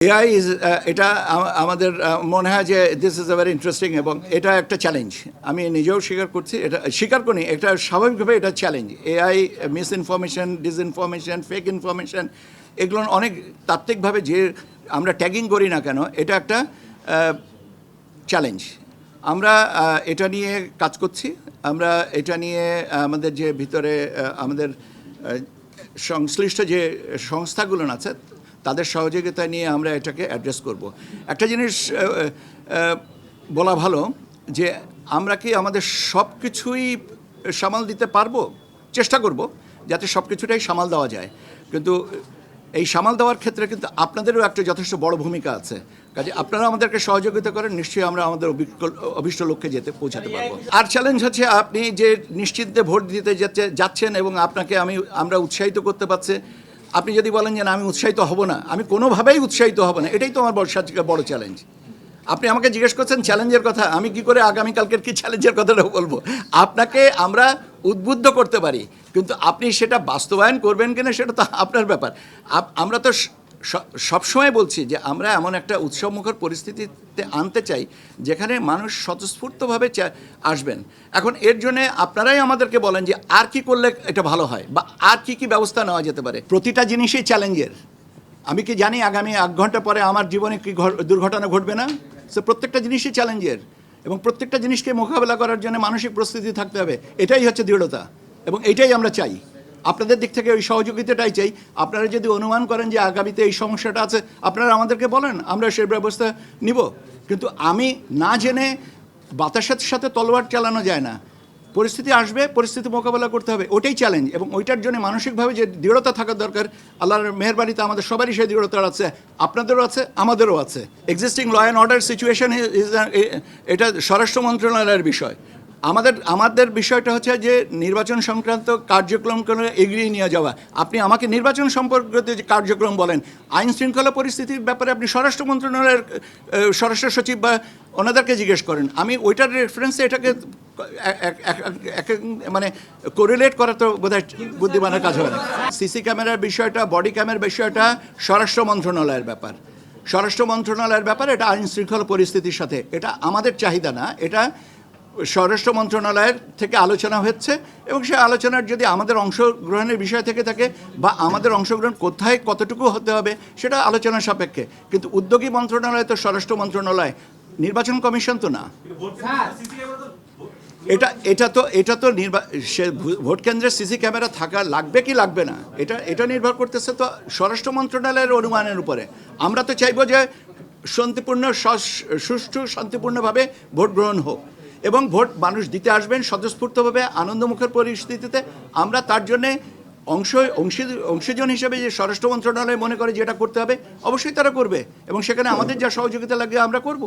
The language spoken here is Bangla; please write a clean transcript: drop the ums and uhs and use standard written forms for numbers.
এআই ইজ এটা আমাদের মনে হয় যে this is a very interesting এবং এটা একটা চ্যালেঞ্জ। আমি নিজেও স্বীকার করছি, এটা স্বীকার করি, এটা স্বাভাবিকভাবে এটা challenge. AI miss information, disinformation, fake information, এগুলো অনেক তাত্ত্বিকভাবে যে আমরা ট্যাগিং করি না কেন, এটা একটা চ্যালেঞ্জ। আমরা এটা নিয়ে কাজ করছি। আমরা এটা নিয়ে আমাদের যে ভিতরে আমাদের সংশ্লিষ্ট যে সংস্থাগুলো আছে তাদের সহযোগিতা নিয়ে আমরা এটাকে অ্যাড্রেস করব। একটা জিনিস বলা ভালো যে আমরা কি আমাদের সব কিছুই সামাল দিতে পারবো? চেষ্টা করব যাতে সব কিছুটাই সামাল দেওয়া যায়, কিন্তু এই সামাল দেওয়ার ক্ষেত্রে কিন্তু আপনাদেরও একটা যথেষ্ট বড় ভূমিকা আছে। কাজে আপনারা আমাদেরকে সহযোগিতা করেন, নিশ্চয়ই আমরা আমাদের অভিষ্ট লক্ষ্যে পৌঁছাতে পারবো। আর চ্যালেঞ্জ হচ্ছে আপনি যে নিশ্চিন্তে ভোট দিতে যাচ্ছেন এবং আপনাকে আমরা উৎসাহিত করতে পারছি। আপনি যদি বলেন যে না আমি উৎসাহিত হব না, আমি কোনোভাবেই উৎসাহিত হব না, এটাই তো আমার বড় চ্যালেঞ্জ। আপনি আমাকে জিজ্ঞেস করছেন চ্যালেঞ্জের কথা, আমি কি করে আগামীকালকের কি চ্যালেঞ্জের কথাটা বলবো? আপনাকে আমরা উদ্বুদ্ধ করতে পারি, কিন্তু আপনি সেটা বাস্তবায়ন করবেন কিনা সেটা তো আপনার ব্যাপার। আমরা তো সবসময় বলছি যে আমরা এমন একটা উৎসবমুখর পরিস্থিতিতে আনতে চাই যেখানে মানুষ স্বতঃস্ফূর্তভাবে আসবেন। এখন এর জন্যে আপনারাই আমাদেরকে বলেন যে আর কি করলে এটা ভালো হয় বা আর কি ব্যবস্থা নেওয়া যেতে পারে। প্রতিটা জিনিসই চ্যালেঞ্জের। আমি কি জানি আগামী 1 ঘন্টা পরে আমার জীবনে কি দুর্ঘটনা ঘটবে না? সো প্রত্যেকটা জিনিসই চ্যালেঞ্জের এবং প্রত্যেকটা জিনিসকে মোকাবেলা করার জন্য মানসিক প্রস্তুতি থাকতে হবে। এটাই হচ্ছে দৃঢ়তা এবং এটাই আমরা চাই। আপনাদের দিক থেকে ওই সহযোগিতাটাই চাই। আপনারা যদি অনুমান করেন যে আগামীতে এই সমস্যাটা আছে, আপনারা আমাদেরকে বলেন, আমরা সেই ব্যবস্থা নিব। কিন্তু আমি না জেনে বাতাসের সাথে তলোয়ার চালানো যায় না। পরিস্থিতি আসবে, পরিস্থিতি মোকাবেলা করতে হবে, ওটাই চ্যালেঞ্জ। এবং ওইটার জন্য মানসিকভাবে যে দৃঢ়তা থাকার দরকার, আল্লাহর মেহেরবানিতে আমাদের সবারই সেই দৃঢ়তা আছে, আপনাদেরও আছে, আমাদেরও আছে। Existing law and order situation এটা স্বরাষ্ট্র মন্ত্রণালয়ের বিষয়। আমাদের বিষয়টা হচ্ছে যে নির্বাচন সংক্রান্ত কার্যক্রমগুলো এগিয়ে নিয়ে যাওয়া। আপনি আমাকে নির্বাচন সম্পর্কিত যে কার্যক্রম বলেন, আইন শৃঙ্খলা পরিস্থিতির ব্যাপারে আপনি স্বরাষ্ট্র মন্ত্রণালয়ের স্বরাষ্ট্র সচিব বা ওনাদেরকে জিজ্ঞেস করেন। আমি ওইটার রেফারেন্সে এটাকে মানে কোরিলেট করা তো বোধহয় বুদ্ধিমানের কাজ হবে না। সিসি ক্যামেরার বিষয়টা, বডি ক্যামেরার বিষয়টা স্বরাষ্ট্র মন্ত্রণালয়ের ব্যাপার। স্বরাষ্ট্র মন্ত্রণালয়ের ব্যাপার, এটা আইন শৃঙ্খলা পরিস্থিতির সাথে, এটা আমাদের চাহিদা না, এটা স্বরাষ্ট্র মন্ত্রণালয়ের থেকে আলোচনা হচ্ছে এবং সেই আলোচনার যদি আমাদের অংশগ্রহণের বিষয় থেকে থাকে বা আমাদের অংশগ্রহণ কোথায় কতটুকু হতে হবে সেটা আলোচনা সাপেক্ষে। কিন্তু উদ্যোগী মন্ত্রণালয় তো স্বরাষ্ট্র মন্ত্রণালয়, নির্বাচন কমিশন তো না। এটা তো ভোট কেন্দ্রে সিসি ক্যামেরা থাকা লাগবে কি লাগবে না, এটা নির্ভর করতেছে তো স্বরাষ্ট্র মন্ত্রণালয়ের অনুমানের উপরে। আমরা তো চাইবো যে সুষ্ঠু শান্তিপূর্ণভাবে ভোট গ্রহণ হোক এবং ভোট মানুষ দিতে আসবেন স্বতঃস্ফূর্তভাবে আনন্দমুখর পরিস্থিতিতে। আমরা তার জন্যে অংশীজন হিসেবে যে স্বরাষ্ট্র মন্ত্রণালয় মনে করে যেটা করতে হবে অবশ্যই তারা করবে এবং সেখানে আমাদের যা সহযোগিতা লাগে আমরা করব।